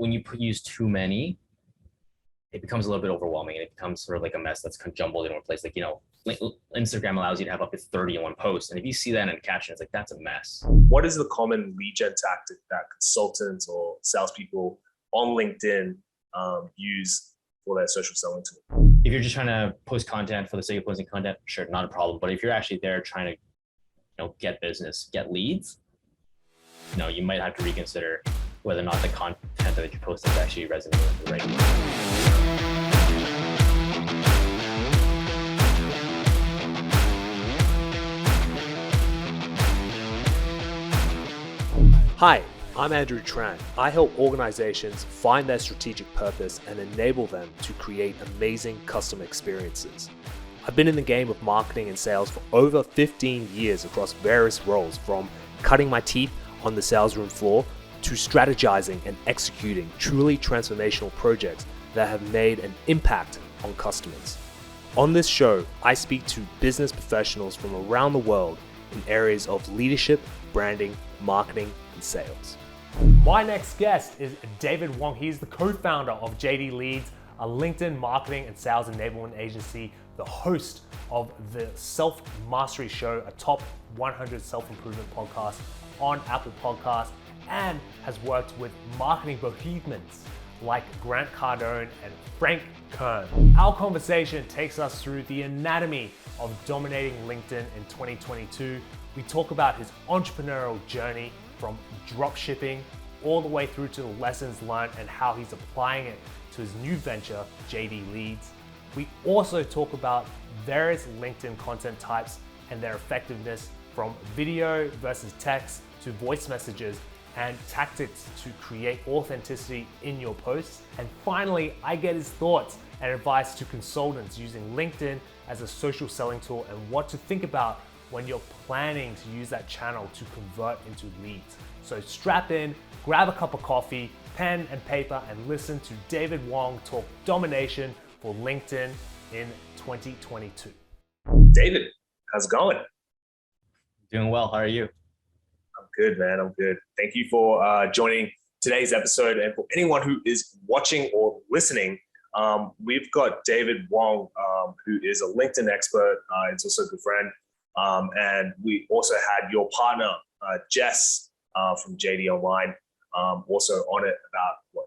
when you use too many, it becomes a little bit overwhelming and it becomes sort of like a mess that's kind of jumbled in one place. Like, Instagram allows you to have up to 30 in one post. And if you see that in a caption, it's like, that's a mess. What is the common lead gen tactic that consultants or salespeople on LinkedIn use for their social selling tool? If you're just trying to post content for the sake of posting content, sure, not a problem. But if you're actually there trying to, get business, get leads, you might have to reconsider whether or not the content that you post is actually resonating with the right people. Hi, I'm Andrew Tran. I help organizations find their strategic purpose and enable them to create amazing customer experiences. I've been in the game of marketing and sales for over 15 years across various roles, from cutting my teeth on the sales room floor to strategizing and executing truly transformational projects that have made an impact on customers. On this show, I speak to business professionals from around the world in areas of leadership, branding, marketing, and sales. My next guest is David Wong. He's the co-founder of JD Leads, a LinkedIn marketing and sales enablement agency, the host of the Self Mastery Show, a top 100 self-improvement podcast on Apple Podcasts, and has worked with marketing bohemians like Grant Cardone and Frank Kern. Our conversation takes us through the anatomy of dominating LinkedIn in 2022. We talk about his entrepreneurial journey from drop shipping all the way through to the lessons learned and how he's applying it to his new venture, JD Leads. We also talk about various LinkedIn content types and their effectiveness, from video versus text to voice messages, and tactics to create authenticity in your posts. And finally, I get his thoughts and advice to consultants using LinkedIn as a social selling tool and what to think about when you're planning to use that channel to convert into leads. So strap in, grab a cup of coffee, pen and paper, and listen to David Wong talk domination for LinkedIn in 2022. David, how's it going? Doing well. How are you? I'm good, man. I'm good. Thank you for joining today's episode. And for anyone who is watching or listening, we've got David Wong, who is a LinkedIn expert. He's also a good friend. And we also had your partner, Jess, from JD Online, also on it about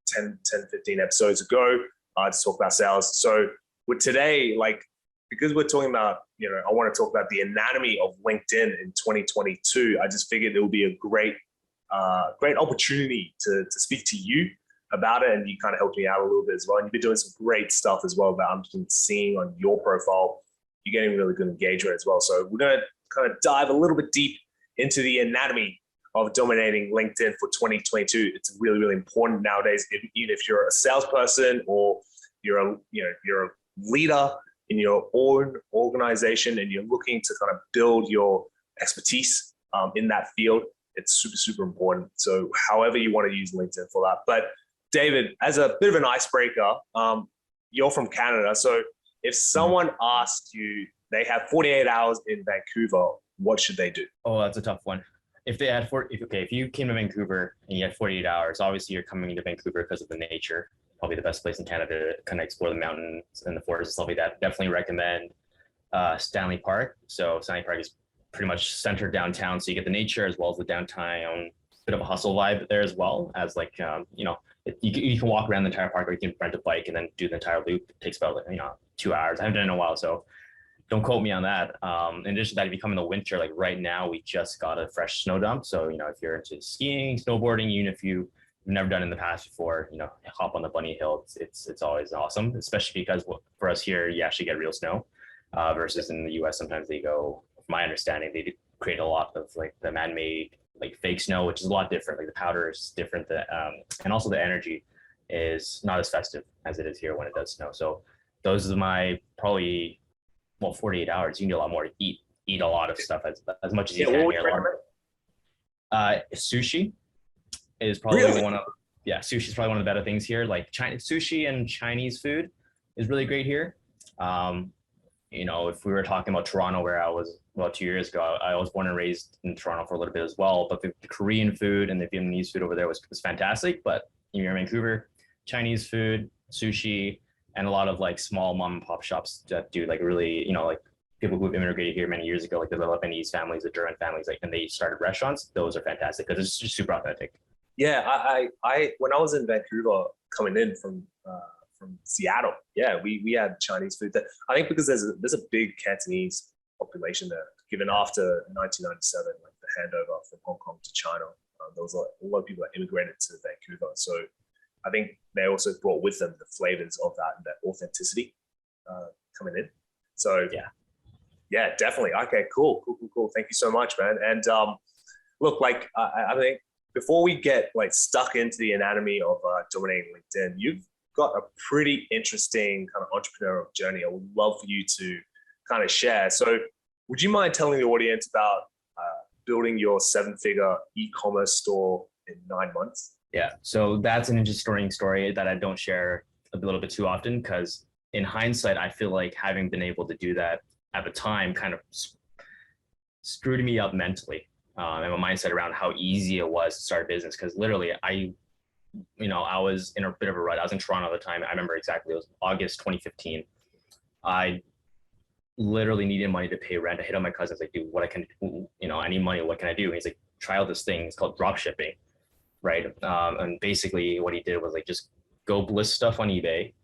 10, 15 episodes ago to talk about sales. So with today, because we're talking about, I want to talk about the anatomy of LinkedIn in 2022. I just figured it would be a great opportunity to speak to you about it, and you kind of helped me out a little bit as well. And you've been doing some great stuff as well that I'm seeing on your profile. You're getting really good engagement as well. So we're going to kind of dive a little bit deep into the anatomy of dominating LinkedIn for 2022. It's really, really important nowadays. Even if you're a salesperson or you're a leader in your own organization and you're looking to kind of build your expertise in that field, it's super, super important. So however you want to use LinkedIn for that. But David, as a bit of an icebreaker, you're from Canada. So if someone asked you, they have 48 hours in Vancouver, what should they do? Oh, that's a tough one. If they had if you came to Vancouver and you had 48 hours, obviously you're coming to Vancouver because of the nature. Probably the best place in Canada to kind of explore the mountains and the forests and stuff like that. Definitely recommend Stanley Park. So Stanley Park is pretty much centered downtown, so you get the nature as well as the downtown, bit of a hustle vibe there as well. As you can walk around the entire park, or you can rent a bike and then do the entire loop. It takes about 2 hours. I haven't done it in a while, so don't quote me on that. In addition to that, if you come in the winter, like right now, we just got a fresh snow dump. So if you're into skiing, snowboarding, even if you've never done it in the past before, hop on the bunny hill. It's always awesome, especially because for us here, you actually get real snow versus in the US. Sometimes they go, from my understanding, they create a lot of the man-made fake snow, which is a lot different. The powder is different, and also the energy is not as festive as it is here when it does snow. So those are my probably 48 hours. You can do a lot more. Eat a lot of stuff as much as you can here. Sushi is probably sushi is probably one of the better things here. Sushi and Chinese food is really great here. If we were talking about Toronto, where I was about 2 years ago, I was born and raised in Toronto for a little bit as well. But the Korean food and the Vietnamese food over there was fantastic. But you're in Vancouver, Chinese food, sushi, and a lot of like small mom and pop shops that do like really, like people who've immigrated here many years ago, like the Lebanese families, the German families, like, and they started restaurants. Those are fantastic because it's just super authentic. Yeah, I when I was in Vancouver coming in from Seattle, yeah, we had Chinese food. That I think because there's a big Cantonese population there, given after 1997, like the handover from Hong Kong to China, there was a lot of people that immigrated to Vancouver. So I think they also brought with them the flavors of that authenticity coming in. So yeah, definitely. Okay, cool. Thank you so much, man. And look, like I think before we get like stuck into the anatomy of dominating LinkedIn, you've got a pretty interesting kind of entrepreneurial journey. I would love for you to kind of share. So would you mind telling the audience about building your 7-figure e-commerce store in 9 months? Yeah, so that's an interesting story that I don't share a little bit too often because in hindsight, I feel like having been able to do that at the time kind of screwed me up mentally and my mindset around how easy it was to start a business. Because literally, I was in a bit of a rut. I was in Toronto at the time. I remember exactly. It was August 2015. I literally needed money to pay rent. I hit on my cousins, like, dude, what I can, I need money. What can I do? And he's like, try out this thing. It's called drop shipping, right? And basically what he did was like, just go list stuff on eBay.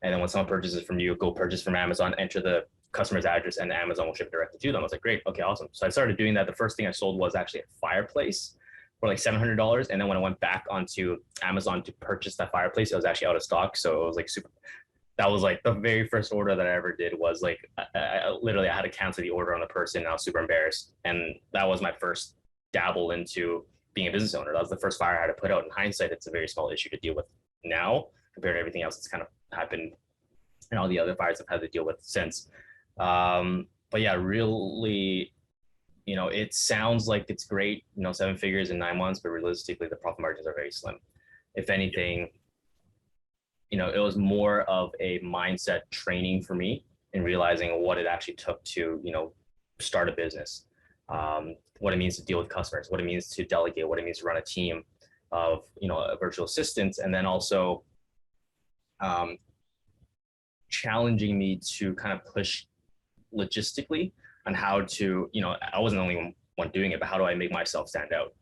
And then when someone purchases from you, go purchase from Amazon, enter the customer's address, and Amazon will ship directly to them. I was like, great. Okay, awesome. So I started doing that. The first thing I sold was actually a fireplace for like $700. And then when I went back onto Amazon to purchase that fireplace, it was actually out of stock. So it was like super. That was like the very first order that I ever did was like, I literally had to cancel the order on the person. And I was super embarrassed. And that was my first dabble into being a business owner. That was the first fire I had to put out. In hindsight, it's a very small issue to deal with now compared to everything else that's kind of happened and all the other fires I've had to deal with since. But yeah, really, it sounds like it's great, 7 figures in 9 months, but realistically, the profit margins are very slim. If anything, it was more of a mindset training for me in realizing what it actually took to, start a business, what it means to deal with customers, what it means to delegate, what it means to run a team of, virtual assistants, and then also challenging me to kind of push logistically on how to, I wasn't the only one doing it, but how do I make myself stand out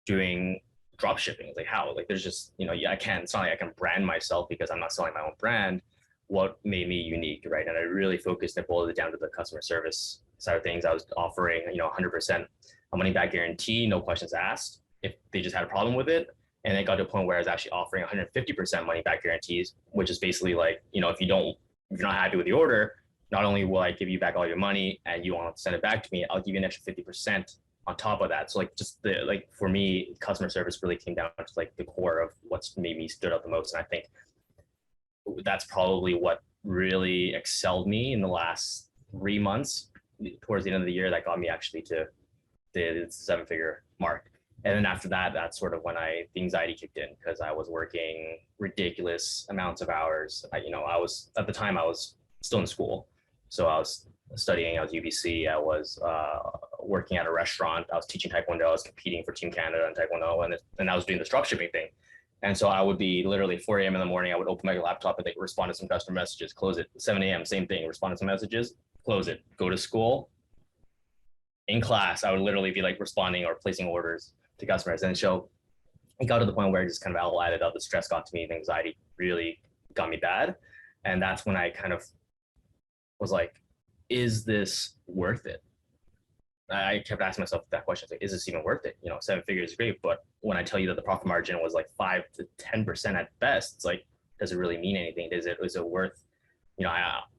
doing drop shipping? Like how, like there's just, I can't, it's not like I can brand myself because I'm not selling my own brand. What made me unique, right? And I really focused and boiled it down to the customer service side of things. I was offering, 100% a money back guarantee, no questions asked if they just had a problem with it. And it got to a point where I was actually offering 150% money back guarantees, which is basically like, if you're not happy with the order, not only will I give you back all your money and you want to send it back to me, I'll give you an extra 50% on top of that. So like just for me, customer service really came down to like the core of what's made me stood out the most. And I think that's probably what really excelled me in the last 3 months towards the end of the year that got me actually to the 7-figure mark. And then after that, that's sort of when the anxiety kicked in because I was working ridiculous amounts of hours. At the time I was still in school. So I was studying, I was UBC, I was working at a restaurant, I was teaching Taekwondo, I was competing for Team Canada in Taekwondo, and I was doing this dropshipping thing. And so I would be literally 4 a.m. in the morning, I would open my laptop and respond to some customer messages, close it. 7 a.m., same thing, respond to some messages, close it, go to school. In class, I would literally be like responding or placing orders to customers. And so it got to the point where it just kind of all added up. The stress got to me, the anxiety really got me bad. And that's when I kind of was like, is this worth it? I kept asking myself that question, like, is this even worth it? 7 figures is great, but when I tell you that the profit margin was like 5 to 10% at best, it's like, does it really mean anything? Is it worth,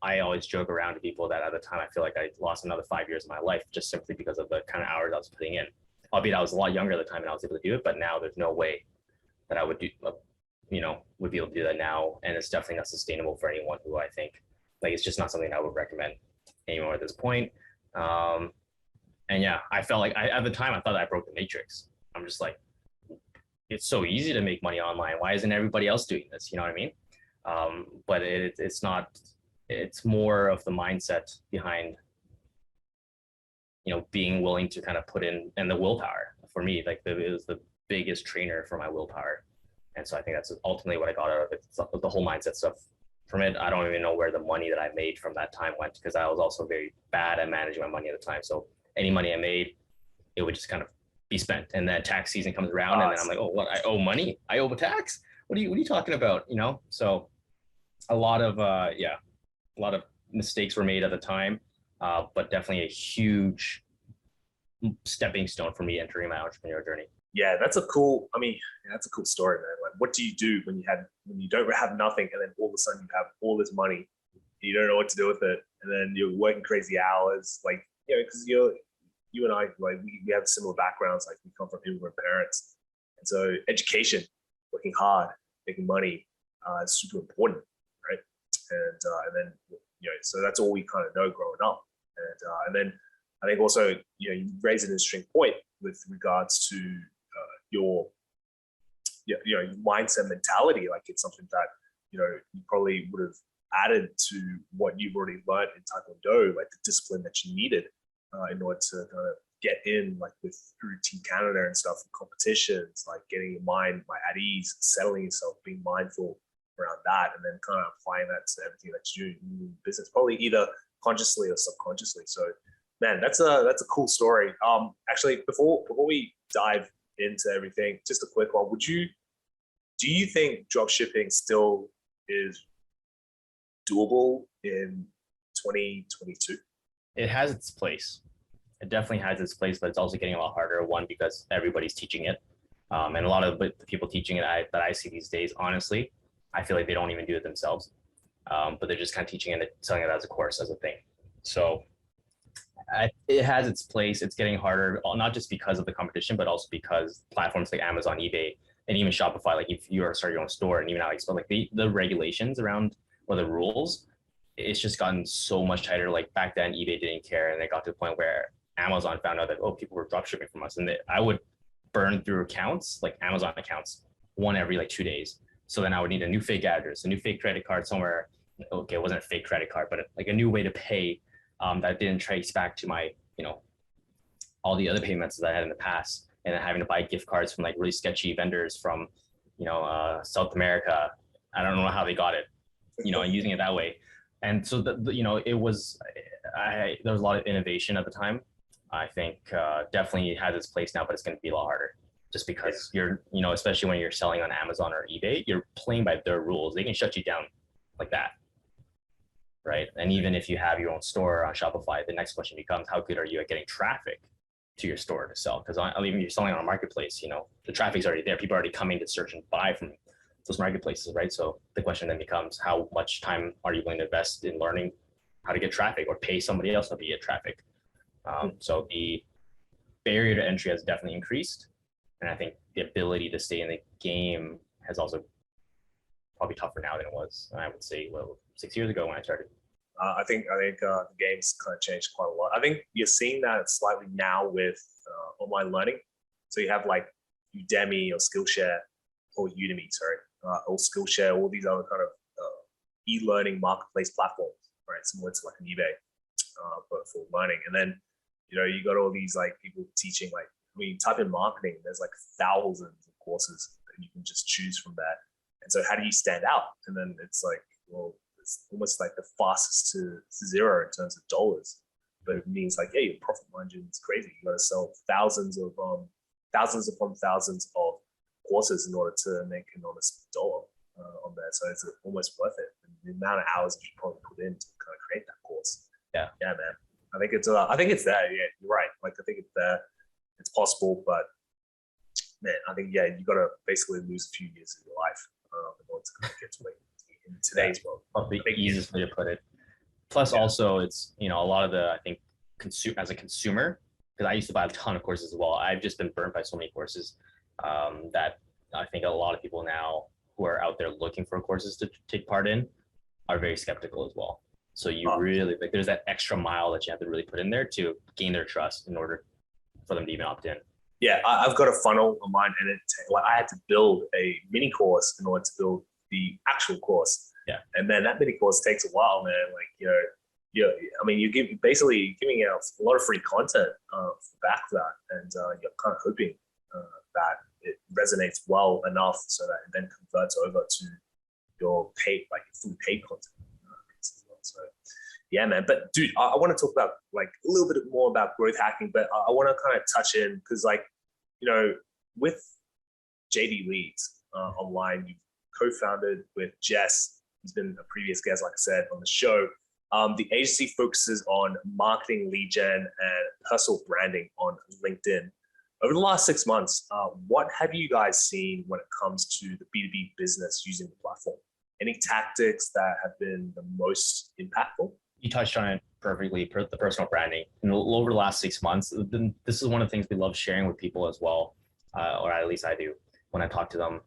I always joke around to people that at the time I feel like I lost another 5 years of my life just simply because of the kind of hours I was putting in. Albeit I was a lot younger at the time and I was able to do it, but now there's no way that I would do, would be able to do that now. And it's definitely not sustainable for anyone who I think, like, it's just not something I would recommend anymore at this point. And yeah, I felt like at the time I thought I broke the matrix. I'm just like, it's so easy to make money online. Why isn't everybody else doing this? You know what I mean? But it's not, it's more of the mindset behind, being willing to kind of put in, and the willpower for me, like it was the biggest trainer for my willpower. And so I think that's ultimately what I got out of it. The whole mindset stuff from it. I don't even know where the money that I made from that time went, because I was also very bad at managing my money at the time. So any money I made, it would just kind of be spent. And then tax season comes around, and then I'm like, oh, what? I owe money? I owe a tax? What are you talking about? So a lot of mistakes were made at the time, but definitely a huge stepping stone for me entering my entrepreneurial journey. Yeah, that's a cool story, man. Like, what do you do when you don't have nothing, and then all of a sudden you have all this money, and you don't know what to do with it, and then you're working crazy hours, like, because you and I, like, we have similar backgrounds, like we come from immigrant parents, and so education, working hard, making money, is super important, right? And then so that's all we kind of know growing up, and then I think also you raise an interesting point with regards to your mindset mentality. Like, it's something that you probably would have added to what you've already learned in Taekwondo, like the discipline that you needed in order to kind of get in, like with through Team Canada and stuff, and competitions, like getting your mind at ease, settling yourself, being mindful around that, and then kind of applying that to everything that you do in business, probably either consciously or subconsciously. So, man, that's a cool story. Actually, before we dive into everything, just a quick one. Do you think drop shipping still is doable in 2022? It has its place. It definitely has its place, but it's also getting a lot harder. One, because everybody's teaching it. And a lot of the people teaching it that I see these days, honestly, I feel like they don't even do it themselves. But they're just kind of teaching it and selling it as a course, as a thing. So it has its place. It's getting harder, not just because of the competition, but also because platforms like Amazon, eBay, and even Shopify, like if you are starting your own store, and even AliExpress, like the regulations around, or the rules, it's just gotten so much tighter. Like back then, eBay didn't care, and it got to the point where Amazon found out that, oh, people were drop shipping from us, and I would burn through accounts, like Amazon accounts, one every like 2 days. So then I would need a new fake address, a new fake credit card somewhere. Okay, it wasn't a fake credit card, but like a new way to pay that didn't trace back to my, all the other payments that I had in the past, and then having to buy gift cards from like really sketchy vendors from, South America. I don't know how they got it, and using it that way. And so it was, there was a lot of innovation at the time. I think definitely it has its place now, but it's going to be a lot harder, just because you're, especially when you're selling on Amazon or eBay, you're playing by their rules. They can shut you down like that. Right. And even if you have your own store on Shopify, the next question becomes, how good are you at getting traffic to your store to sell? Because even if you're selling on a marketplace, the traffic's already there. People are already coming to search and buy from those marketplaces, right? So the question then becomes, how much time are you willing to invest in learning how to get traffic, or pay somebody else to get traffic? So the barrier to entry has definitely increased. And I think the ability to stay in the game has also probably tougher now than it was, I would say, 6 years ago when I started. I think the game's kind of changed quite a lot. I think you're seeing that slightly now with online learning. So you have like Udemy or Skillshare, or Udemy, or Skillshare, all these other kind of e-learning marketplace platforms, right? Similar to like an eBay, but for learning. And then, you got all these like people teaching, like, when you type in marketing, there's like thousands of courses that you can just choose from that. And so how do you stand out? And then it's like, well, it's almost like the fastest to zero in terms of dollars, but it means like, your profit margin is crazy. You got to sell thousands upon thousands of courses in order to make an honest dollar on there. So it's almost worth it. And the amount of hours that you probably put in to kind of create that course. Yeah, man. I think it's there. Yeah, you're right. Like, I think it's there. It's possible, but man, I think, you got to basically lose a few years of your life in order to kind of get to where in today's world. Probably the easiest way to put it. Plus, also, it's, a lot of the, I think, as a consumer, because I used to buy a ton of courses as well. I've just been burnt by so many courses that I think a lot of people now who are out there looking for courses to take part in are very skeptical as well. So you really, like, there's that extra mile that you have to really put in there to gain their trust in order for them to even opt in. Yeah, I've got a funnel on mine, and I had to build a mini course in order to build the actual course. Yeah. And then that mini course takes a while, man. Like, you're giving out a lot of free content back to that, and you're kind of hoping that it resonates well enough so that it then converts over to your paid, like fully paid content. So yeah, man. But dude, I want to talk about like a little bit more about growth hacking, but I want to kind of touch in because like, with JD Leads online, you co-founded with Jess, who's been a previous guest, like I said, on the show. The agency focuses on marketing, lead gen, and personal branding on LinkedIn. Over the last 6 months, what have you guys seen when it comes to the B2B business using the platform? Any tactics that have been the most impactful? You touched on it perfectly, the personal branding. And over the last 6 months, this is one of the things we love sharing with people as well, or at least I do when I talk to them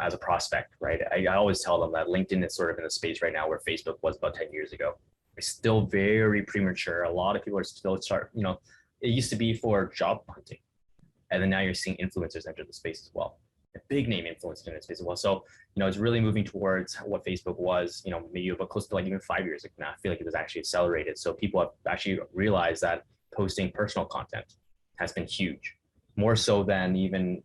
as a prospect, right? I always tell them that LinkedIn is sort of in a space right now where Facebook was about 10 years ago. It's still very premature. A lot of people are still it used to be for job hunting. And then now you're seeing influencers enter the space as well. A big name influencers in the space as well. So, it's really moving towards what Facebook was, maybe about close to like even 5 years ago now. I feel like it was actually accelerated. So people have actually realized that posting personal content has been huge, more so than even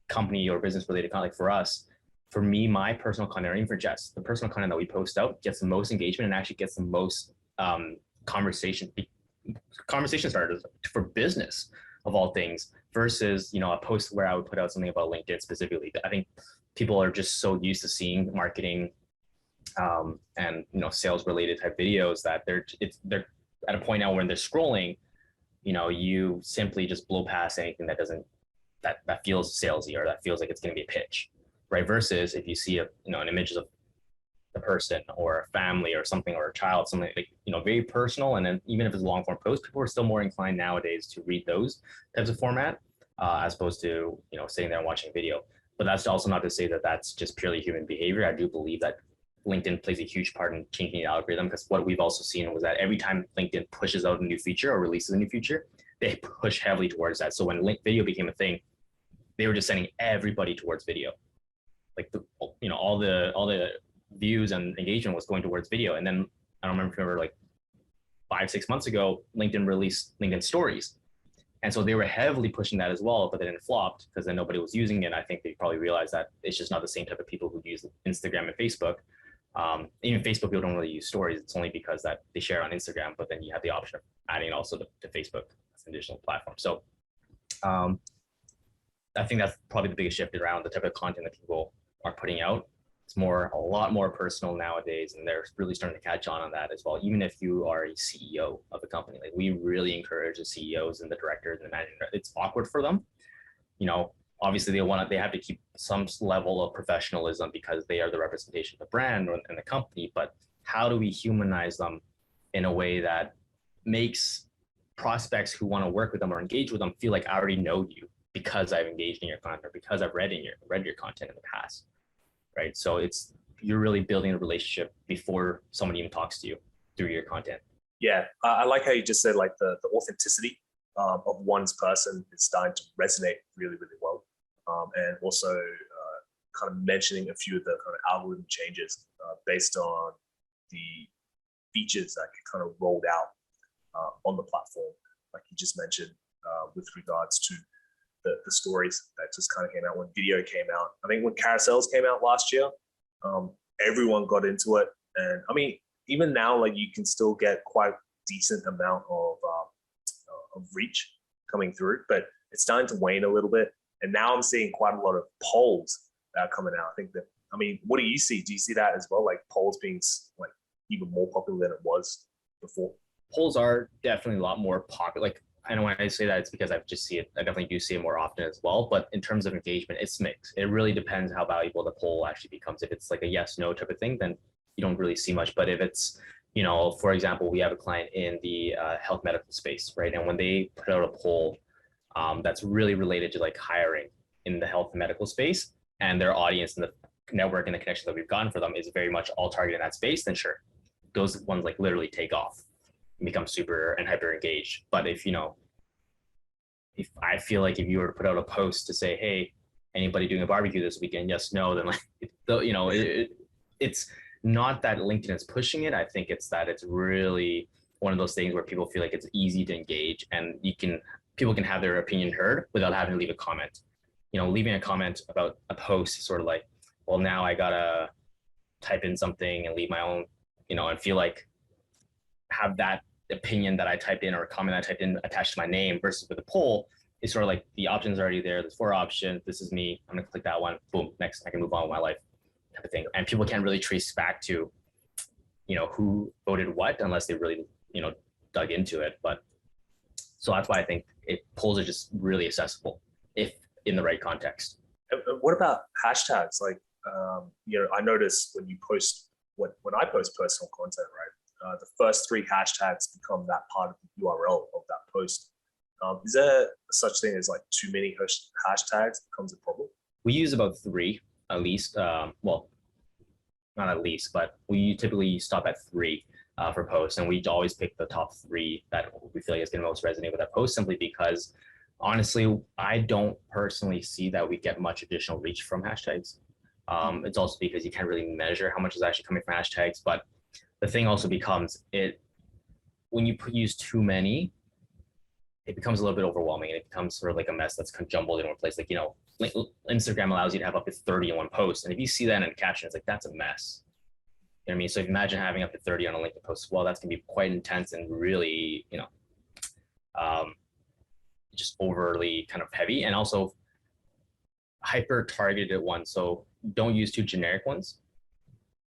company or business related content. Like for us, for me, my personal content, or even for Jess, the personal content that we post out gets the most engagement and actually gets the most conversation starters for business of all things versus, a post where I would put out something about LinkedIn specifically. I think people are just so used to seeing marketing and, sales related type videos that they're at a point now when they're scrolling, you simply just blow past anything that feels salesy or that feels like it's going to be a pitch, right? Versus if you see an image of a person or a family or something, or a child, something like, very personal. And then even if it's a long form post, people are still more inclined nowadays to read those types of format as opposed to, sitting there and watching a video. But that's also not to say that that's just purely human behavior. I do believe that LinkedIn plays a huge part in changing the algorithm, because what we've also seen was that every time LinkedIn pushes out a new feature or releases a new feature, they push heavily towards that. So when video became a thing, they were just sending everybody towards video. Like all the views and engagement was going towards video. And then I don't remember like 5-6 months ago, LinkedIn released LinkedIn Stories. And so they were heavily pushing that as well, but then it flopped because then nobody was using it. I think they probably realized that it's just not the same type of people who use Instagram and Facebook. Even Facebook, people don't really use stories. It's only because that they share on Instagram, but then you have the option of adding it also to Facebook as an additional platform. So I think that's probably the biggest shift around the type of content that people are putting out. It's a lot more personal nowadays, and they're really starting to catch on that as well. Even if you are a CEO of a company, like we really encourage the CEOs and the directors and the managing directors. It's awkward for them, obviously they have to keep some level of professionalism because they are the representation of the brand and the company. But how do we humanize them in a way that makes prospects who want to work with them or engage with them feel like I already know you because I've engaged in your content or because I've read your content in the past, right? So you're really building a relationship before somebody even talks to you through your content. Yeah, I like how you just said like the authenticity of one's person is starting to resonate really, really well. And also kind of mentioning a few of the kind of algorithm changes based on the features that get kind of rolled out on the platform, like you just mentioned with regards to the stories that just kind of came out when video came out. I think when Carousels came out last year, everyone got into it. And I mean, even now, like you can still get quite a decent amount of reach coming through, but it's starting to wane a little bit. And now I'm seeing quite a lot of polls that are coming out. What do you see? Do you see that as well? Like polls being like even more popular than it was before? Polls are definitely a lot more popular. Like, I know when I say that, it's because I definitely do see it more often as well. But in terms of engagement, it's mixed. It really depends how valuable the poll actually becomes. If it's like a yes, no type of thing, then you don't really see much. But if it's, for example, we have a client in the health medical space, right? And when they put out a poll that's really related to like hiring in the health and medical space, and their audience and the network and the connection that we've gotten for them is very much all targeted in that space, then sure, those ones like literally take off and become super and hyper engaged. But if I feel like if you were to put out a post to say, hey, anybody doing a barbecue this weekend, yes, no, then like it's not that LinkedIn is pushing it. I think it's that it's really one of those things where people feel like it's easy to engage and people can have their opinion heard without having to leave a comment. leaving a comment about a post is sort of like, well, now I gotta type in something and leave my own, and feel like have that opinion that I typed in or a comment I typed in attached to my name, versus with a poll, it's sort of like the options are already there. There's 4 options. This is me. I'm gonna click that one. Boom. Next, I can move on with my life, type of thing. And people can't really trace back to, who voted what unless they really, dug into it. But so that's why I think polls are just really accessible if in the right context. What about hashtags? Like, I notice when you post, when I post personal content, right? The first 3 hashtags become that part of the URL of that post. Is there such thing as like too many hashtags becomes a problem? We use about 3 at least. Well, not at least, but we typically stop at 3 for posts, and we always pick the top 3 that we feel like is going to most resonate with that post, simply because honestly, I don't personally see that we get much additional reach from hashtags. It's also because you can't really measure how much is actually coming from hashtags. But the thing also becomes when you use too many, it becomes a little bit overwhelming, and it becomes sort of like a mess that's kind of jumbled in one place. Like, Instagram allows you to have up to 30 in one post. And if you see that in a caption, it's like, that's a mess. You know what I mean? So if you imagine having up to 30 on a LinkedIn post, well, that's going to be quite intense and really, just overly kind of heavy, and also hyper targeted ones. So don't use too generic ones.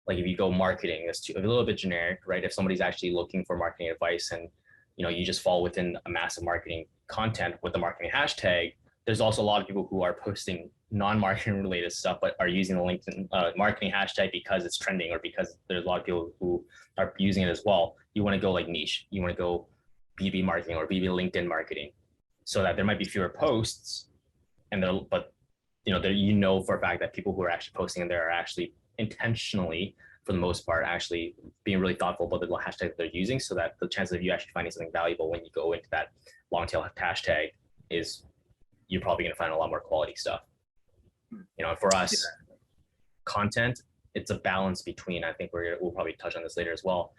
Like if you go marketing, that's a little bit generic, right? If somebody's actually looking for marketing advice and, you just fall within a massive marketing content with the marketing hashtag, there's also a lot of people who are posting non-marketing related stuff, but are using the LinkedIn marketing hashtag because it's trending, or because there's a lot of people who are using it as well. You want to go like niche. You want to go BB marketing or BB LinkedIn marketing, so that there might be fewer posts, and for a fact that people who are actually posting in there are actually intentionally, for the most part, actually being really thoughtful about the hashtag that they're using, so that the chances of you actually finding something valuable when you go into that long tail hashtag is, you're probably going to find a lot more quality stuff. For us, content, it's a balance between, I think we'll probably touch on this later as well.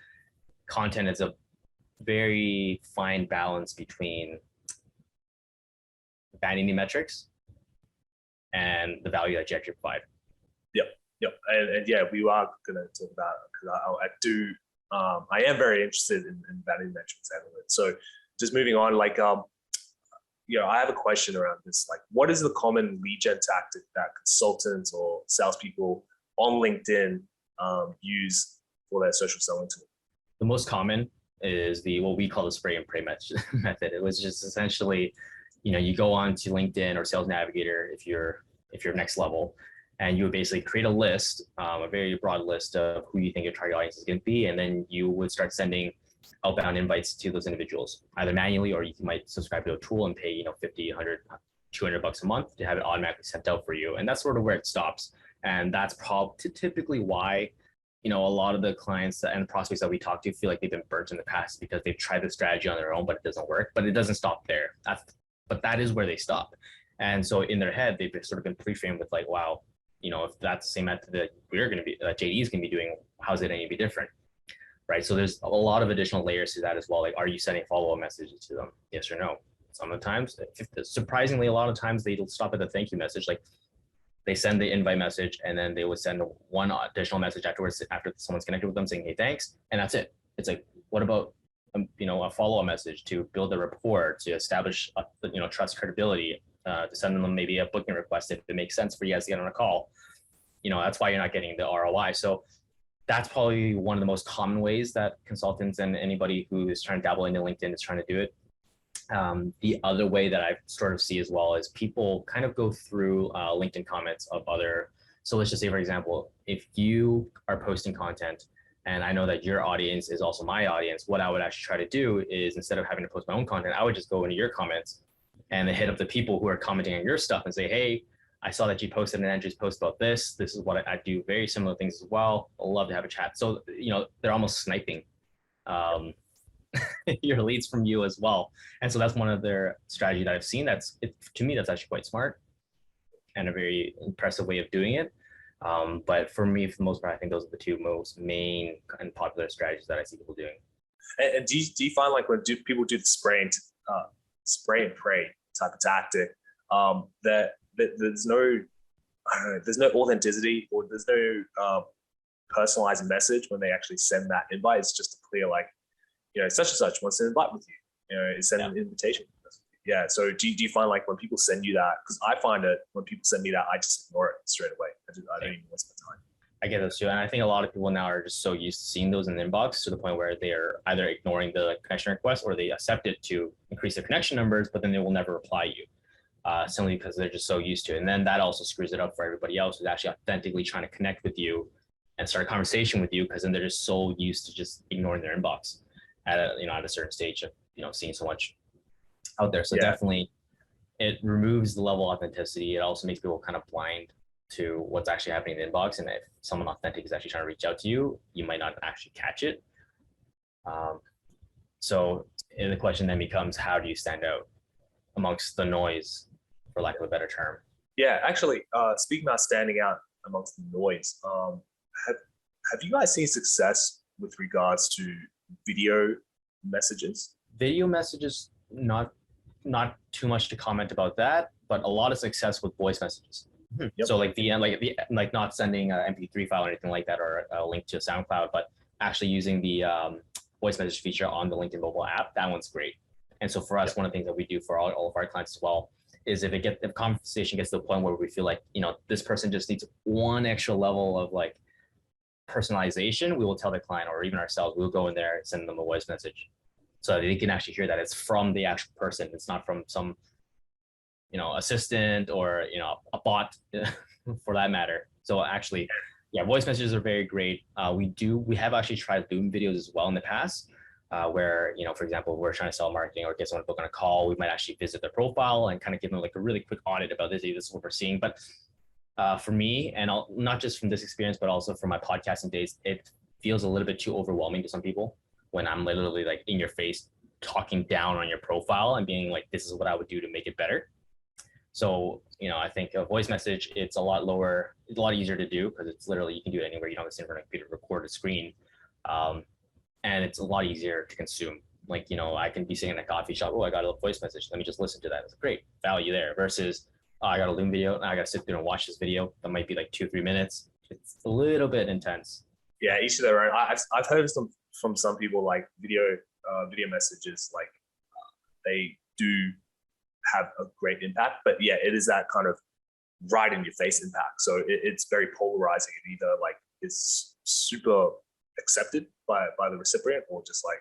Content is a very fine balance between vanity metrics and the value that you actually provide. Yep. And yeah, we are going to talk about it, because I am very interested in vanity metrics analytics. So just moving on, like, I have a question around this. Like, what is the common lead gen tactic that consultants or salespeople on LinkedIn use for their social selling tool? The most common is what we call the spray and pray method. It was just essentially, you go on to LinkedIn or Sales Navigator if you're next level, and you would basically create a list, a very broad list of who you think your target audience is going to be, and then you would start sending outbound invites to those individuals, either manually, or you might subscribe to a tool and pay, 50, 100, 200 bucks a month to have it automatically sent out for you. And that's sort of where it stops. And that's probably typically why, a lot of the clients and prospects that we talk to feel like they've been burnt in the past, because they've tried the strategy on their own, but it doesn't work. But it doesn't stop there. But that is where they stop. And so in their head, they've sort of been pre-framed with like, wow, if that's the same method that JD is going to be doing, how's it any to be different? Right. So there's a lot of additional layers to that as well. Like, are you sending follow-up messages to them? Yes or no? Some of the times, surprisingly, a lot of times they'll stop at the thank you message. Like, they send the invite message, and then they would send one additional message afterwards, after someone's connected with them, saying, hey, thanks. And that's it. It's like, what about, a follow-up message to build a rapport, to establish, trust, credibility, to send them maybe a booking request if it makes sense for you guys to get on a call. That's why you're not getting the ROI. So that's probably one of the most common ways that consultants and anybody who is trying to dabble into LinkedIn is trying to do it. The other way that I sort of see as well is people kind of go through LinkedIn comments of other. So let's just say, for example, if you are posting content and I know that your audience is also my audience, what I would actually try to do is, instead of having to post my own content, I would just go into your comments and hit up the people who are commenting on your stuff and say, hey, I saw that you posted an Andrew's post about this. This is what I do, very similar things as well. I'd love to have a chat. So, they're almost sniping your leads from you as well. And so that's one of their strategy that I've seen. To me, that's actually quite smart and a very impressive way of doing it. But for me, for the most part, I think those are the 2 most main and popular strategies that I see people doing. And do you find, like, when people do the spray and pray type of tactic, that there's no, I don't know, there's no authenticity, or there's no personalized message when they actually send that invite. It's just a clear, like, such and such wants to invite with you, send an invitation. Yeah. So do you find, like, when people send you that, because I find it when people send me that, I just ignore it straight away. I don't even waste my time. I get those too. And I think a lot of people now are just so used to seeing those in the inbox to the point where they're either ignoring the connection request or they accept it to increase their connection numbers, but then they will never reply you. Simply because they're just so used to it. And then that also screws it up for everybody else who's actually authentically trying to connect with you and start a conversation with you, because then they're just so used to just ignoring their inbox at a certain stage of seeing so much out there. So definitely it removes the level of authenticity. It also makes people kind of blind to what's actually happening in the inbox. And if someone authentic is actually trying to reach out to you, you might not actually catch it. So the question then becomes, how do you stand out amongst the noise, for lack of a better term? Yeah, actually, speaking about standing out amongst the noise, have you guys seen success with regards to video messages? Video messages, not too much to comment about that, but a lot of success with voice messages. Yep. So like not sending an MP3 file or anything like that, or a link to SoundCloud, but actually using the voice message feature on the LinkedIn mobile app. That one's great. And so for us, one of the things that we do for all of our clients as well is if the conversation gets to the point where we feel like, this person just needs one extra level of like personalization, we will tell the client, or even ourselves, we'll go in there and send them a voice message so that they can actually hear that it's from the actual person. It's not from some, assistant or, a bot for that matter. So actually, voice messages are very great. We have actually tried Loom videos as well in the past, where, for example, we're trying to sell marketing or get someone to book on a call. We might actually visit their profile and kind of give them like a really quick audit about this is what we're seeing. But for me, and not just from this experience, but also from my podcasting days, it feels a little bit too overwhelming to some people when I'm literally like in your face talking down on your profile and being like, this is what I would do to make it better. So, I think a voice message, it's a lot easier to do because it's literally, you can do it anywhere. You don't have to sit in front of a computer, record a screen. And it's a lot easier to consume. Like, I can be sitting in a coffee shop. Oh, I got a voice message. Let me just listen to that. It's great value there versus, I got a Loom video. I got to sit there and watch this video. That might be like 2-3 minutes. It's a little bit intense. Yeah, each of their own. I've heard from some people, like video messages, like they do have a great impact, but yeah, it is that kind of right in your face impact. So it's very polarizing. It either like is super accepted by the recipient, or just like,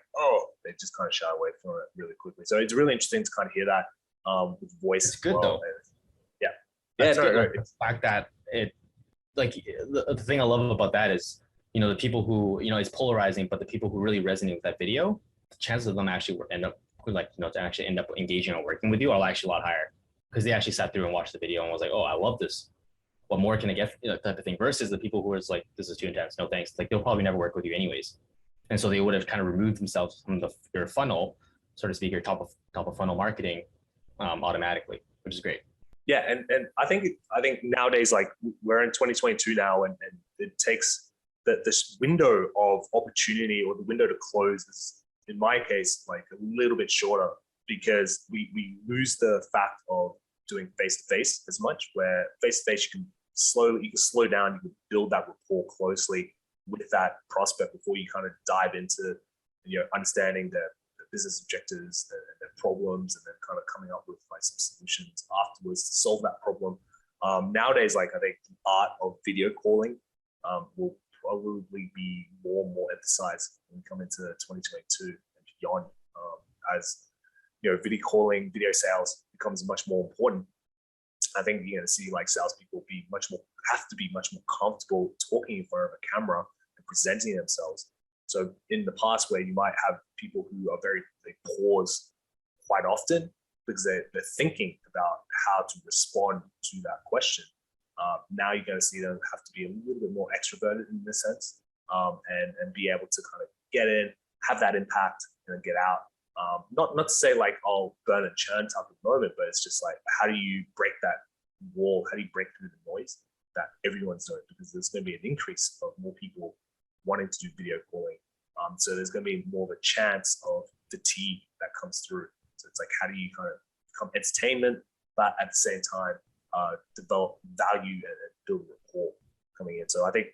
they just kind of shy away from it really quickly. So it's really interesting to kind of hear that with voice. It's good though. The fact that it, like, the thing I love about that is, the people who, it's polarizing, but the people who really resonate with that video, the chances of them actually end up engaging or working with you are actually a lot higher, because they actually sat through and watched the video and was like, oh, I love this. What more can I get? Type of thing. Versus the people who are just like, this is too intense. No thanks. Like, they'll probably never work with you anyways. And so they would have kind of removed themselves from your funnel, so to speak, your top of funnel marketing automatically, which is great. Yeah, and I think nowadays, like, we're in 2022 now, and it takes this window of opportunity, or the window to close, is, in my case, like a little bit shorter, because we lose the fact of doing face-to-face as much, where face-to-face you can slow down, you can build that rapport closely with that prospect before you kind of dive into, understanding the business objectives, their problems, and then kind of coming up with like some solutions afterwards to solve that problem. Nowadays, like, I think the art of video calling will probably be more and more emphasized when we come into 2022 and beyond, as video calling, video sales becomes much more important. I think you're going to see like salespeople have to be much more comfortable talking in front of a camera and presenting themselves. So in the past, where you might have people who are they pause quite often because they're thinking about how to respond to that question. Now you're going to see them have to be a little bit more extroverted in this sense, and be able to kind of get in, have that impact, and then get out. Not to say like, burn and churn type of moment, but it's just like, how do you break that wall? How do you break through the noise that everyone's doing? Because there's going to be an increase of more people wanting to do video calling. So there's going to be more of a chance of fatigue that comes through. So it's like, how do you kind of become entertainment, but at the same time, develop value and build rapport coming in. So I think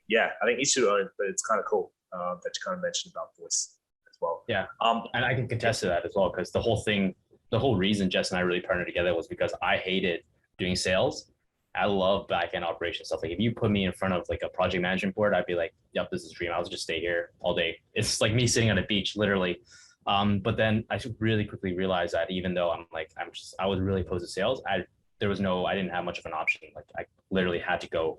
each to their own, but it's kind of cool that you kind of mentioned about voice as well. Yeah. And I can contest to that as well, because the whole reason Jess and I really partnered together was because I hated doing sales. I love back-end operation stuff. Like if you put me in front of like a project management board, I'd be like, yep, this is a dream. I'll just stay here all day. It's like me sitting on a beach, literally. But then I really quickly realized that even though I was really opposed to sales, I didn't have much of an option. Like I literally had to go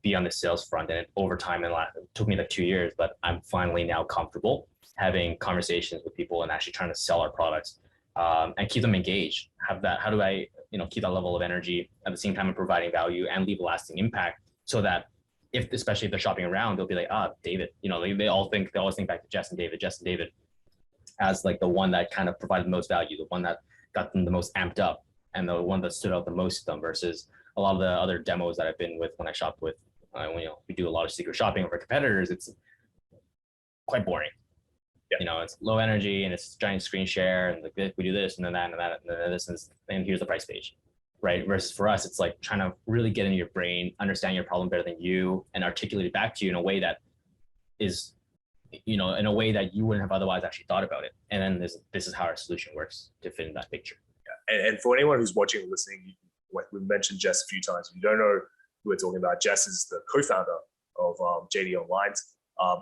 be on the sales front, and over time, it took me like 2 years, but I'm finally now comfortable having conversations with people and actually trying to sell our products, and keep them engaged. How do I, keep that level of energy at the same time of providing value and leave a lasting impact, so that especially if they're shopping around, they'll be like, David, they always think back to Jess and David as like the one that kind of provided the most value, the one that got them the most amped up, and the one that stood out the most to them, versus a lot of the other demos that I've been with when I shop with, we do a lot of secret shopping of our competitors. It's quite boring. Yeah. It's low energy and it's giant screen share, and like we do this and then that and that and then this and here's the price page, right? Versus for us, it's like trying to really get into your brain, understand your problem better than you, and articulate it back to you in a way that is, in a way that you wouldn't have otherwise actually thought about it. And then this is how our solution works to fit in that picture. Yeah. And for anyone who's watching and listening, we've mentioned Jess a few times. If you don't know who we're talking about, Jess is the co-founder of JD Online.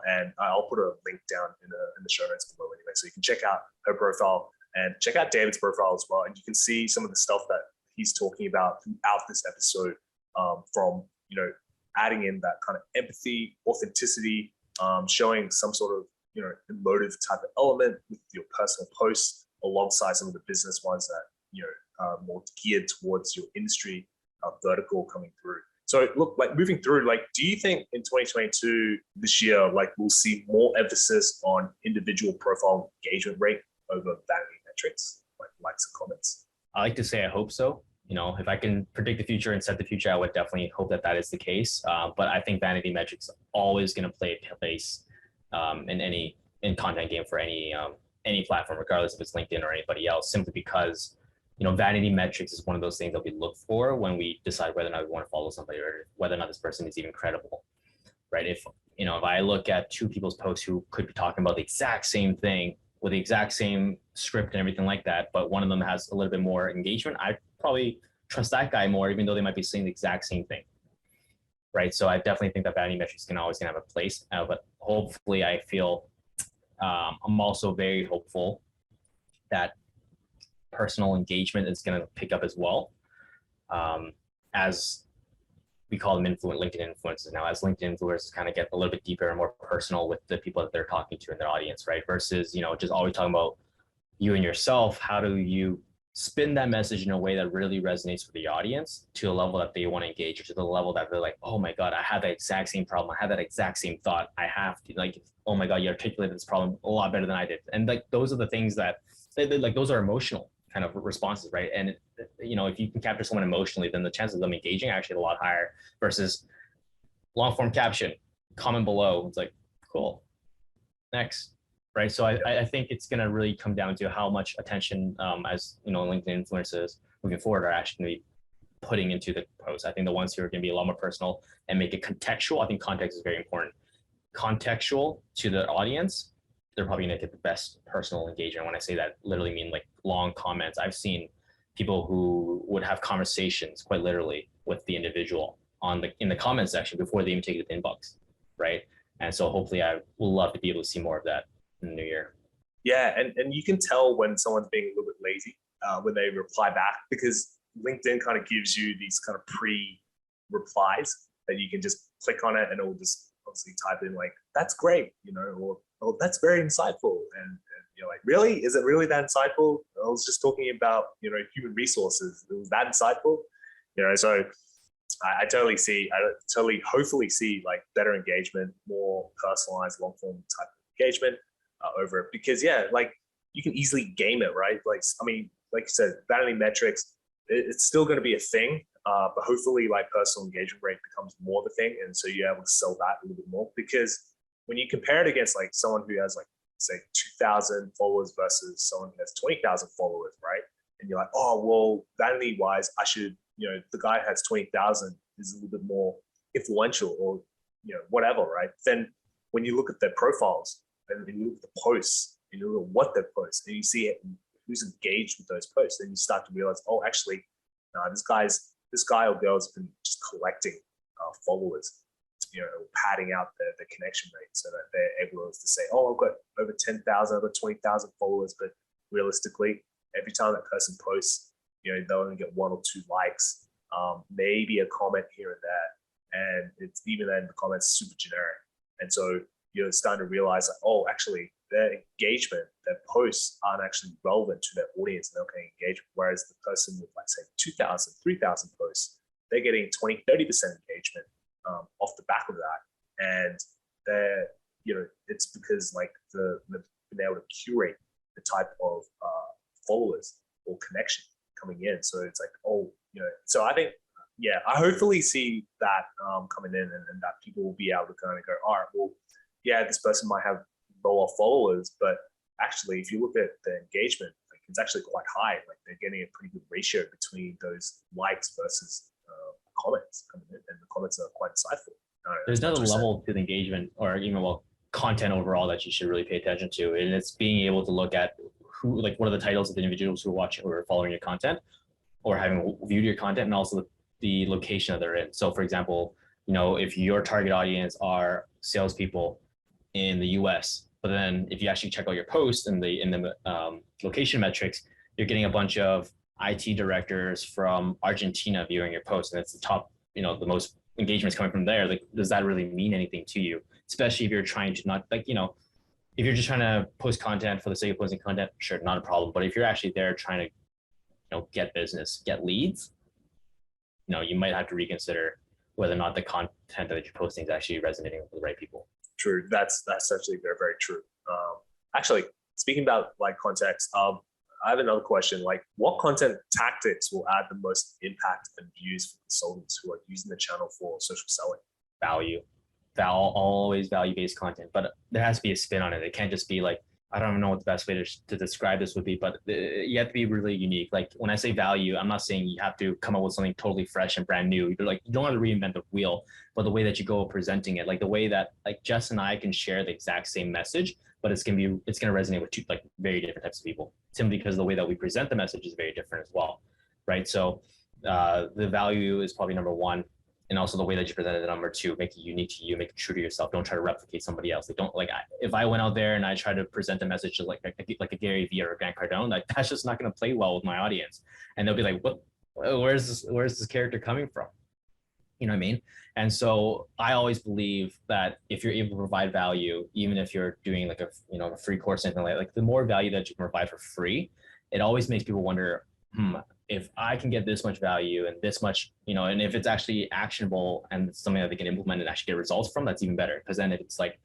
And I'll put a link down in the show notes below anyway, so you can check out her profile and check out David's profile as well. And you can see some of the stuff that he's talking about throughout this episode, from, adding in that kind of empathy, authenticity, showing some sort of, emotive type of element with your personal posts alongside some of the business ones that, are more geared towards your industry vertical coming through. So look, like moving through, like, do you think in 2022, this year, like we'll see more emphasis on individual profile engagement rate over vanity metrics, like likes and comments? I like to say I hope so. If I can predict the future and set the future, I would definitely hope that is the case. But I think vanity metrics always going to play a place in content game for any platform, regardless if it's LinkedIn or anybody else, simply because vanity metrics is one of those things that we look for when we decide whether or not we want to follow somebody, or whether or not this person is even credible, right? If I look at two people's posts who could be talking about the exact same thing with the exact same script and everything like that, but one of them has a little bit more engagement, I probably trust that guy more, even though they might be saying the exact same thing, right? So I definitely think that vanity metrics can always have a place, but hopefully I feel I'm also very hopeful that personal engagement is going to pick up as well, as we call them LinkedIn influencers now, as LinkedIn influencers kind of get a little bit deeper and more personal with the people that they're talking to in their audience, right? Versus, just always talking about you and yourself. How do you spin that message in a way that really resonates with the audience to a level that they want to engage, or to the level that they're like, oh my God, I had that exact same problem. I had that exact same thought. I have to, like, oh my God, you articulated this problem a lot better than I did. And like, those are the things that those are emotional kind of responses, right? And if you can capture someone emotionally, then the chances of them engaging are actually a lot higher, versus long form caption, comment below. It's like, cool, next, right? So I think it's going to really come down to how much attention, as LinkedIn influencers moving forward are actually going to be putting into the post. I think the ones who are going to be a lot more personal and make it contextual. I think context is very important. Contextual to the audience, they're probably going to get the best personal engagement. When I say that, literally mean like long comments. I've seen people who would have conversations quite literally with the individual in the comment section before they even take it to the inbox, right? And so hopefully I will love to be able to see more of that in the new year. Yeah, and you can tell when someone's being a little bit lazy when they reply back, because LinkedIn kind of gives you these kind of pre-replies that you can just click on it and it will just obviously type in like, that's great, or oh, that's very insightful. And you're like, really? Is it really that insightful? I was just talking about, human resources. It was that insightful? So I totally hopefully see like better engagement, more personalized long form type of engagement over it. Because like you can easily game it, right? Like you said, vanity metrics, it's still going to be a thing, but hopefully like personal engagement rate becomes more of a thing, and so you're able to sell that a little bit more. Because when you compare it against like someone who has like say 2,000 followers versus someone who has 20,000 followers, right? And you're like, oh well, vanity wise, I should the guy has 20,000 is a little bit more influential or, whatever, right? Then when you look at their profiles and you look at the posts, and you look at what they post, and you see who's engaged with those posts, then you start to realize, oh, actually, this guy or girl has been just collecting followers, padding out the connection rate so that they're able to say, oh, I've got over 10,000, I've got 20,000 followers, but realistically, every time that person posts, they'll only get 1 or 2 likes, maybe a comment here and there, and it's even then the comments super generic, and so you're starting to realize that, oh, actually, their engagement, their posts aren't actually relevant to their audience, and they're getting engagement. Whereas the person with, like, say, 2,000, 3,000 posts, they're getting 20, 30% engagement off the back of that. And they're, it's because, like, they've been able to curate the type of followers or connection coming in. So it's like, oh, so I think, I hopefully see that coming in, and that people will be able to kind of go, all right, well, this person might have lower followers, but actually, if you look at the engagement, like, it's actually quite high. Like, they're getting a pretty good ratio between those likes versus comments coming in, and the comments are quite insightful. There's another level to the engagement, or content overall, that you should really pay attention to, and it's being able to look at what are the titles of the individuals who are watching or following your content, or having viewed your content, and also the location that they're in. So, for example, if your target audience are salespeople in the US, but then if you actually check out your post in the location metrics, you're getting a bunch of IT directors from Argentina viewing your post, and it's the top, the most engagements coming from there. Like, does that really mean anything to you? Especially if you're trying to not, if you're just trying to post content for the sake of posting content, sure, not a problem. But if you're actually there trying to, get business, get leads, you might have to reconsider whether or not the content that you're posting is actually resonating with the right people. True. That's actually very, very true. Actually, speaking about, like, context, I have another question. Like, what content tactics will add the most impact and views for consultants who are using the channel for social selling? Value. Always value-based content, but there has to be a spin on it. It can't just be like, I don't know what the best way to describe this would be, but you have to be really unique. Like, when I say value, I'm not saying you have to come up with something totally fresh and brand new. You're like, you don't have to reinvent the wheel, but the way that you go presenting it, like the way that, like, Jess and I can share the exact same message, but it's gonna resonate with two, like, very different types of people, simply because the way that we present the message is very different as well, right? So the value is probably number one. And also the way that you present it, number two, make it unique to you, make it true to yourself. Don't try to replicate somebody else. Like, if I went out there and I tried to present a message like a Gary Vee or a Grant Cardone, like, that's just not going to play well with my audience. And they'll be like, what, where's this character coming from? You know what I mean? And so I always believe that if you're able to provide value, even if you're doing like a free course, something like the more value that you can provide for free, it always makes people wonder, if I can get this much value and this much, and if it's actually actionable and it's something that they can implement and actually get results from, that's even better. Because then it's like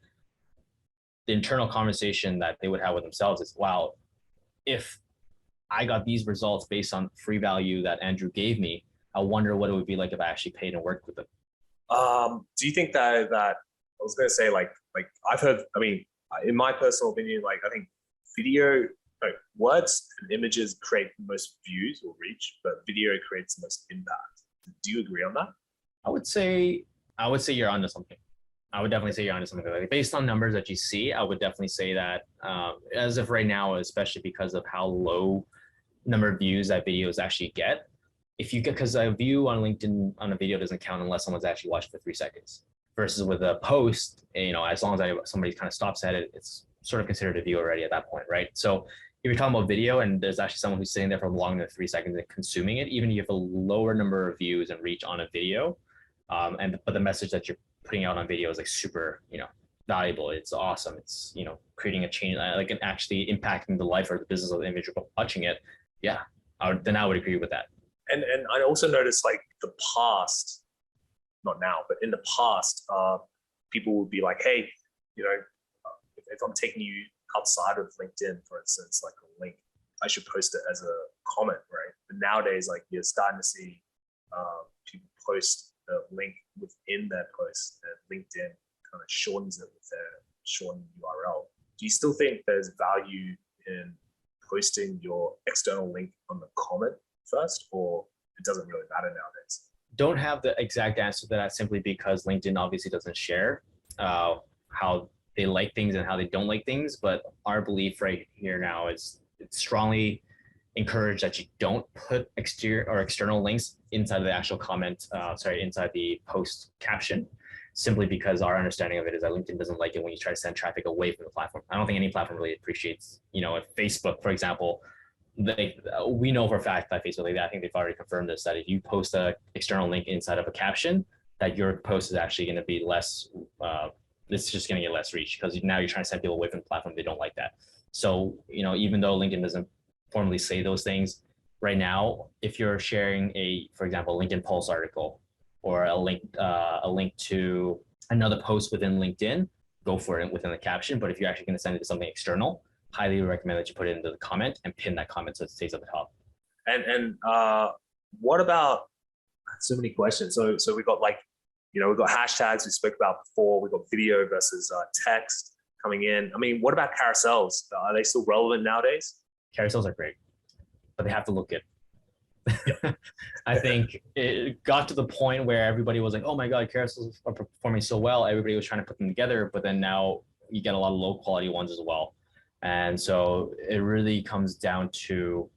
the internal conversation that they would have with themselves is, wow, if I got these results based on free value that Andrew gave me, I wonder what it would be like if I actually paid and worked with them. Do you think that I was going to say, like I've heard, in my personal opinion, like, I think words and images create the most views or reach, but video creates the most impact. Do you agree on that? I would say you're onto something. I would definitely say you're onto something. Like, based on numbers that you see, I would definitely say that as of right now, especially because of how low number of views that videos actually get, because a view on LinkedIn on a video doesn't count unless someone's actually watched for 3 seconds. Versus with a post, as long as somebody kind of stops at it, it's sort of considered a view already at that point, right? So if you're talking about video and there's actually someone who's sitting there for longer than 3 seconds and consuming it, even if you have a lower number of views and reach on a video, but the message that you're putting out on video is like super, valuable. It's awesome. It's, creating a change, like, and actually impacting the life or the business of the individual watching it. Yeah, I would agree with that. And I also noticed, like, the past, not now, but in the past, people would be like, hey, if I'm taking you outside of LinkedIn, for instance, like a link, I should post it as a comment, right? But nowadays, like, you're starting to see people post the link within their post, and LinkedIn kind of shortens it with their shortened URL. Do you still think there's value in posting your external link on the comment first, or it doesn't really matter nowadays. Don't have the exact answer to that simply because LinkedIn obviously doesn't share how they like things and how they don't like things. But our belief right here now is it's strongly encouraged that you don't put exterior or external links inside of the actual comment, inside the post caption, simply because our understanding of it is that LinkedIn doesn't like it when you try to send traffic away from the platform. I don't think any platform really appreciates, if Facebook, for example, we know for a fact that Facebook, I think they've already confirmed this, that if you post an external link inside of a caption, that your post is actually going to be less, it's just going to get less reach because now you're trying to send people away from the platform. They don't like that. So, even though LinkedIn doesn't formally say those things right now, if you're sharing for example, LinkedIn Pulse article or a link to another post within LinkedIn, go for it within the caption. But if you're actually going to send it to something external, highly recommend that you put it into the comment and pin that comment so it stays at the top. And what about, so many questions. So we got we've got hashtags we spoke about before. We've got video versus text coming in. I mean, what about carousels? Are they still relevant nowadays? Carousels are great, but they have to look good. I think it got to the point where everybody was like, oh my God, carousels are performing so well. Everybody was trying to put them together, but then now you get a lot of low quality ones as well. And so it really comes down to,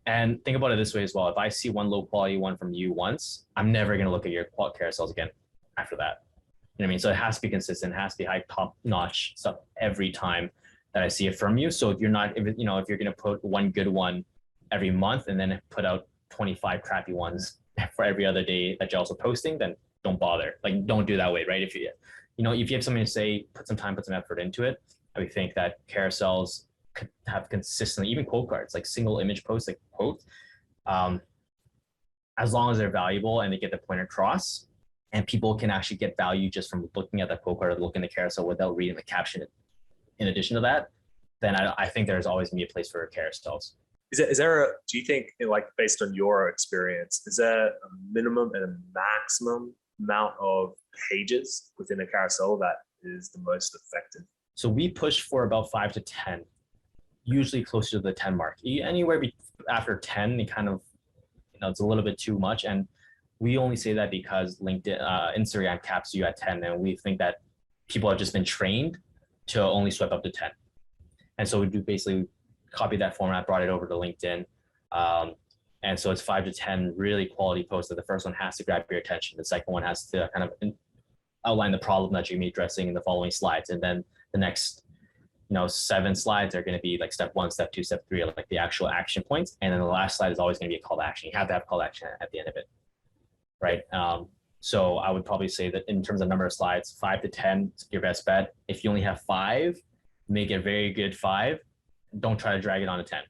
and think about it this way as well. If I see one low quality one from you once, I'm never going to look at your carousels again after that. You know what I mean? So it has to be consistent, it has to be high top notch stuff every time that I see it from you. So if you're going to put one good one every month and then put out 25 crappy ones for every other day that you're also posting, then don't bother. Like, don't do that way, right? If you have something to say, put some time, put some effort into it. I would think that carousels could have consistently, even quote cards, like single image posts, like quote, as long as they're valuable and they get the point across, and people can actually get value just from looking at that quote card or looking at the carousel without reading the caption. In addition to that, then I think there's always gonna be a place for carousels. Do you think, based on your experience, is there a minimum and a maximum amount of pages within a carousel that is the most effective? So we push for about 5 to 10, usually closer to the 10 mark. Anywhere after 10, it kind of, it's a little bit too much. And we only say that because Instagram caps you at 10, and we think that people have just been trained to only swipe up to 10. And so we do basically copy that format, brought it over to LinkedIn. And so it's 5 to 10 really quality posts. The first one has to grab your attention. The second one has to kind of outline the problem that you're going to be addressing in the following slides. And then the next 7 slides are going to be like step 1, step 2, step 3, like the actual action points. And then the last slide is always going to be a call to action. You have to have call to action at the end of it, right? So I would probably say that in terms of number of slides, 5 to 10 is your best bet. If you only have 5, make it a very good 5. Don't try to drag it on to 10,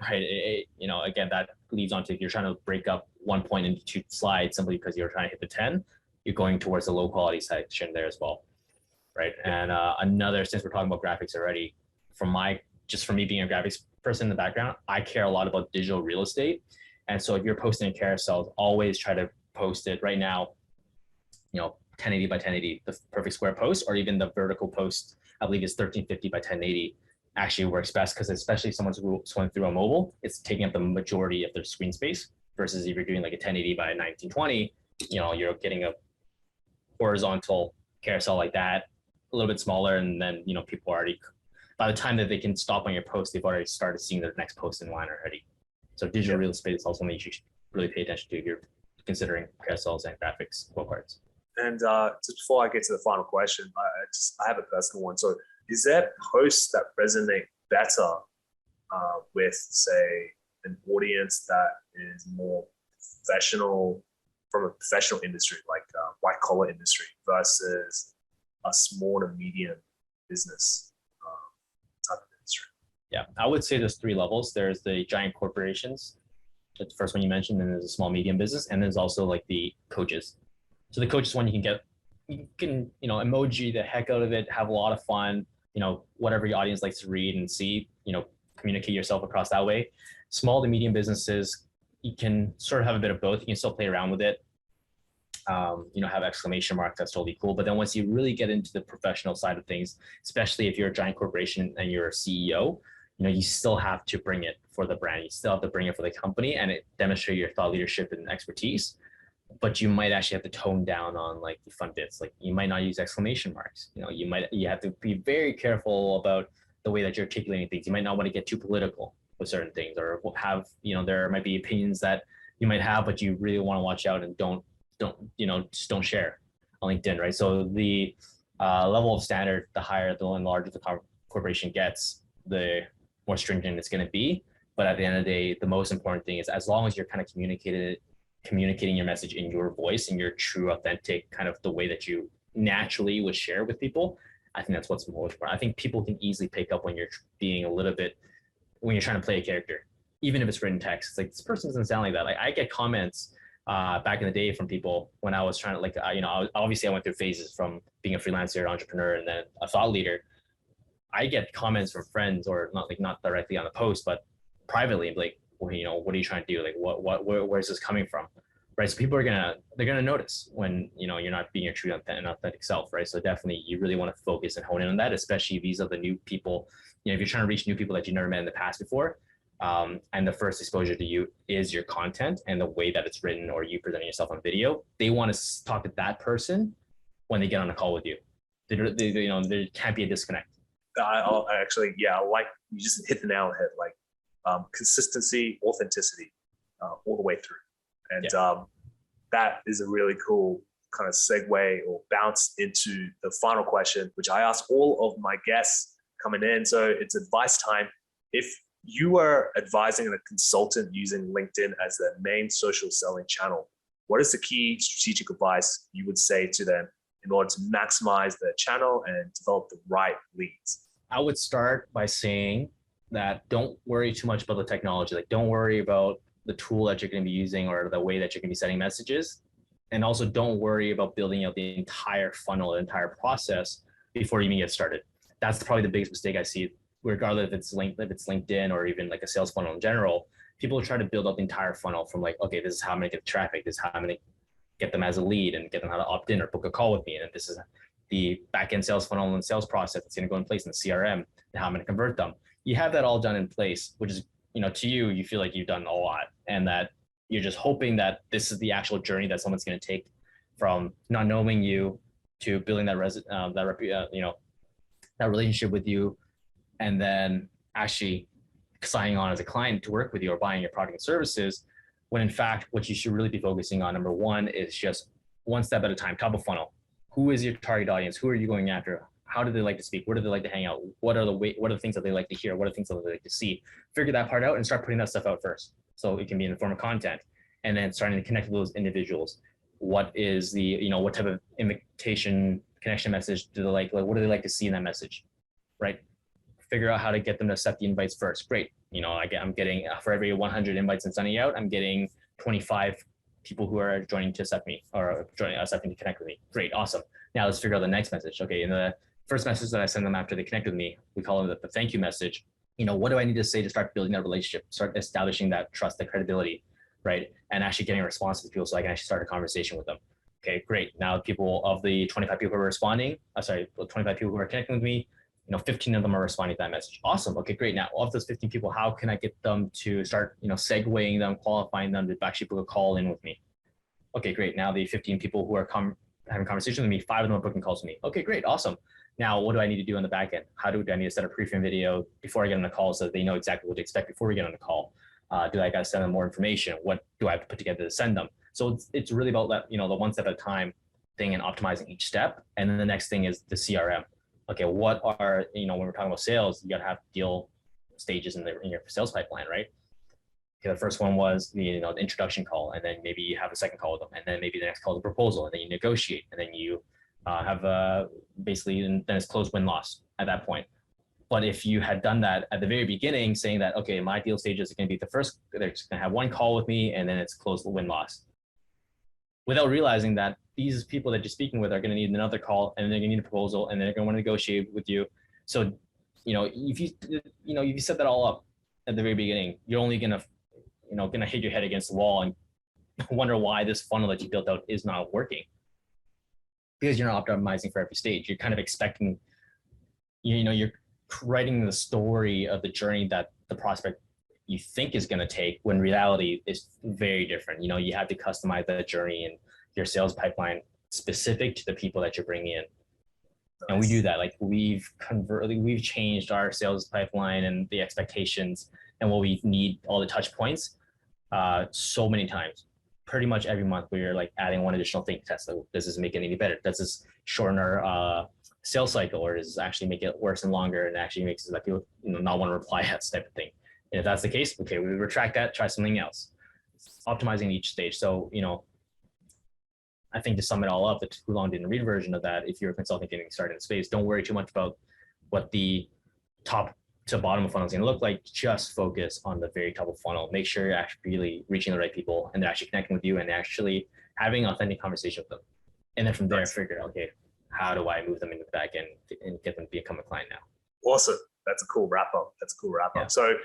right? Again, that leads on to, if you're trying to break up one point into 2 slides simply because you're trying to hit the 10, you're going towards the low quality section there as well, right? And since we're talking about graphics already, for me being a graphics person in the background, I care a lot about digital real estate. And so if you're posting a carousel, always try to post it right now, 1080 by 1080, the perfect square post, or even the vertical post, I believe is 1350 by 1080 actually works best, because especially if someone's going through a mobile, it's taking up the majority of their screen space, versus if you're doing like a 1080 by 1920, you're getting a horizontal carousel like that, a little bit smaller, and then people already, by the time that they can stop on your post, they've already started seeing their next post in line already. So digital real estate is also something you should really pay attention to if you're considering carousels and graphics quote cards. And just before I get to the final question, I have a personal one. So is there posts that resonate better with, say, an audience that is more professional, from a professional industry, like white collar industry, versus a small to medium business type of industry? Yeah, I would say there's 3 levels. There's the giant corporations, that's the first one you mentioned, and there's a small medium business, and there's also like the coaches. So the coaches one, you can emoji the heck out of it, have a lot of fun, whatever your audience likes to read and see, communicate yourself across that way. Small to medium businesses, you can sort of have a bit of both. You can still play around with it, have exclamation marks, that's totally cool. But then once you really get into the professional side of things, especially if you're a giant corporation and you're a CEO, you still have to bring it for the brand. You still have to bring it for the company, and it demonstrate your thought leadership and expertise. But you might actually have to tone down on like the fun bits. Like you might not use exclamation marks. You have to be very careful about the way that you're articulating things. You might not want to get too political with certain things, or have, there might be opinions that you might have, but you really want to watch out and just don't share on LinkedIn, right? So the level of standard, the higher, the larger the corporation gets, the more stringent it's going to be. But at the end of the day, the most important thing is, as long as you're kind of communicating your message in your voice and your true, authentic kind of the way that you naturally would share with people, I think that's what's most important. I think people can easily pick up when you're being a little bit, when you're trying to play a character, even if it's written text. It's like, this person doesn't sound like that. Like I get comments back in the day from people when I was trying to obviously I went through phases from being a freelancer, entrepreneur, and then a thought leader. I get comments from friends, or not directly on the post, but privately, like, what are you trying to do? Like, where's this coming from? Right. So people they're gonna notice when, you're not being your true and authentic self. Right. So definitely you really want to focus and hone in on that, especially these are the new people. If you're trying to reach new people that you never met in the past before, and the first exposure to you is your content and the way that it's written, or you presenting yourself on video, they want to talk to that person when they get on a call with you. There can't be a disconnect. I actually, I like, you just hit the nail on the head. Like consistency, authenticity, all the way through. And that is a really cool kind of segue or bounce into the final question, which I ask all of my guests coming in. So it's advice time. If you are advising a consultant using LinkedIn as their main social selling channel, what is the key strategic advice you would say to them in order to maximize their channel and develop the right leads? I would start by saying that don't worry too much about the technology. Like, don't worry about the tool that you're going to be using or the way that you're going to be sending messages. And also don't worry about building out the entire funnel, the entire process before you even get started. That's probably the biggest mistake I see, regardless if it's LinkedIn or even like a sales funnel in general. People try to build up the entire funnel from like, okay, this is how I'm going to get traffic. This is how I'm going to get them as a lead and get them how to opt in or book a call with me. And this is the back-end sales funnel and sales process that's going to go in place in the CRM and how I'm going to convert them. You have that all done in place, which is, to you feel like you've done a lot, and that you're just hoping that this is the actual journey that someone's going to take from not knowing you to building that relationship with you, and then actually signing on as a client to work with you or buying your product and services. When in fact, what you should really be focusing on, number one, is just one step at a time, top of funnel. Who is your target audience? Who are you going after? How do they like to speak? Where do they like to hang out? What are the things that they like to hear? What are the things that they like to see? Figure that part out and start putting that stuff out first. So it can be in the form of content, and then starting to connect with those individuals. What is the, what type of invitation connection message do they like? Like, what do they like to see in that message? Right. Figure out how to get them to accept the invites first. Great. I'm getting, for every 100 invites and sending out, I'm getting 25 people who are joining to accept me or accepting to connect with me. Great. Awesome. Now let's figure out the next message. Okay. In the first message that I send them after they connect with me, we call it the thank you message. What do I need to say to start building that relationship, start establishing that trust, that credibility, right? And actually getting a response to people so I can actually start a conversation with them. Okay, great. Now people, of the 25 people who are responding, 25 people who are connecting with me, 15 of them are responding to that message. Awesome. Okay, great. Now of those 15 people, how can I get them to start, segueing them, qualifying them to actually book a call in with me? Okay, great. Now the 15 people who are having conversations with me, 5 of them are booking calls with me. Okay, great. Awesome. Now, what do I need to do on the back end? How do I need to set a pre-film video before I get on the call so that they know exactly what to expect before we get on the call? Do I got to send them more information? What do I have to put together to send them? So it's really about that, the one step at a time thing and optimizing each step. And then the next thing is the CRM. Okay, what are, when we're talking about sales, you got to have deal stages in your sales pipeline, right? Okay, the first one was the introduction call, and then maybe you have a second call with them, and then maybe the next call is a proposal, and then you negotiate, and then you have basically, and then it's close win-loss at that point. But if you had done that at the very beginning, saying that, okay, my deal stages are going to be the first, they're just going to have one call with me, and then it's close win-loss, without realizing that these people that you're speaking with are going to need another call, and they're going to need a proposal, and they're going to want to negotiate with you. So, if you set that all up at the very beginning, you're only going to hit your head against the wall and wonder why this funnel that you built out is not working. Because you're not optimizing for every stage. You're kind of expecting, you're writing the story of the journey that the prospect you think is going to take, when reality is very different. You have to customize that journey and your sales pipeline specific to the people that you're bringing in. And we do that. Like we've changed our sales pipeline and the expectations and what we need, all the touch points, so many times. Pretty much every month we're like adding one additional thing. Test, does this make it any better? Does this shorten our sales cycle, or does this actually make it worse and longer, and actually makes it like people not want to reply that type of thing? And if that's the case, okay, we retract that, try something else. Optimizing each stage. So I think to sum it all up, the too long didn't read version of that, if you're a consultant getting started in space, don't worry too much about what the top to bottom of funnel is going to look like. Just focus on the very top of funnel. Make sure you're actually really reaching the right people and they're actually connecting with you and actually having authentic conversation with them. And then from there, figure out, okay, how do I move them into the back end and get them to become a client now? Awesome. That's a cool wrap up. Yeah. So,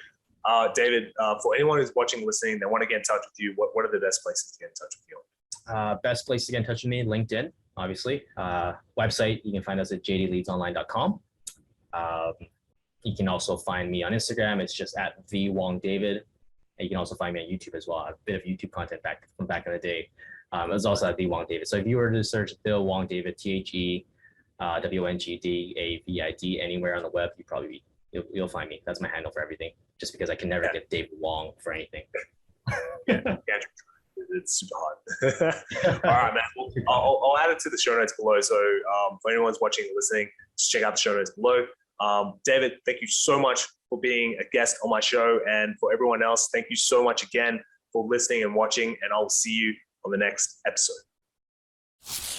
David, for anyone who's watching, listening, they want to get in touch with you, what are the best places to get in touch with you? Best place to get in touch with me, LinkedIn, obviously. Website, you can find us at jdleadsonline.com. You can also find me on Instagram. It's just at @VWongDavid. And you can also find me on YouTube as well. A bit of YouTube content from back in the day. It's also at @VWongDavid. So if you were to search Bill Wong David, TheWongDavid anywhere on the web, you'll find me. That's my handle for everything. Just because I can never get David Wong for anything. It's super hard. All right, man. I'll add it to the show notes below. So for anyone who's watching and listening, just check out the show notes below. David, thank you so much for being a guest on my show. And for everyone else, thank you so much again for listening and watching. And I'll see you on the next episode.